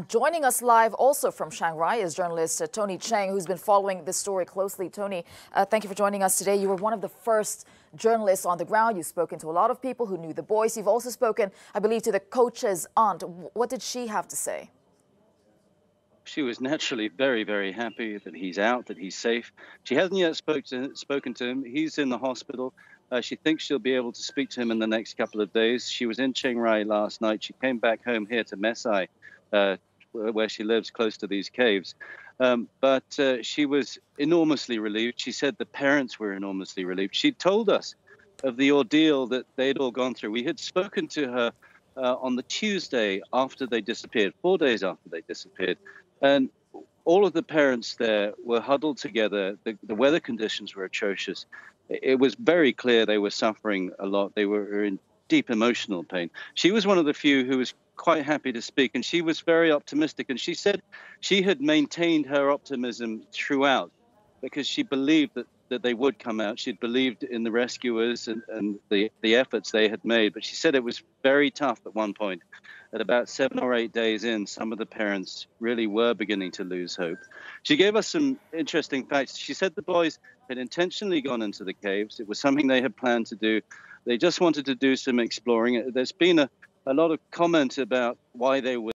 Joining us live also from Chiang Rai is journalist Tony Cheng, who's been following this story closely. Tony, thank you for joining us today. You were one of the first journalists on the ground. You've spoken to a lot of people who knew the boys. You've also spoken, I believe, to the coach's aunt. What did she have to say? She was naturally very, very happy that he's out, that he's safe. She hasn't yet spoken to him. He's in the hospital. She thinks she'll be able to speak to him in the next couple of days. She was in Chiang Rai last night. She came back home here to Mesai, uh, where she lives close to these caves. But she was enormously relieved. She said the parents were enormously relieved. She told us of the ordeal that they'd all gone through. We had spoken to her on the Tuesday after they disappeared, 4 days after they disappeared. And all of the parents there were huddled together. The weather conditions were atrocious. It was very clear they were suffering a lot. They were in deep emotional pain. She was one of the few who was quite happy to speak, and she was very optimistic. And she said she had maintained her optimism throughout because she believed that they would come out. She'd believed in the rescuers and the efforts they had made. But she said it was very tough at one point. At about 7 or 8 days in, some of the parents really were beginning to lose hope. She gave us some interesting facts. She said the boys had intentionally gone into the caves. It was something they had planned to do. They just wanted to do some exploring. There's been a lot of comment about why they were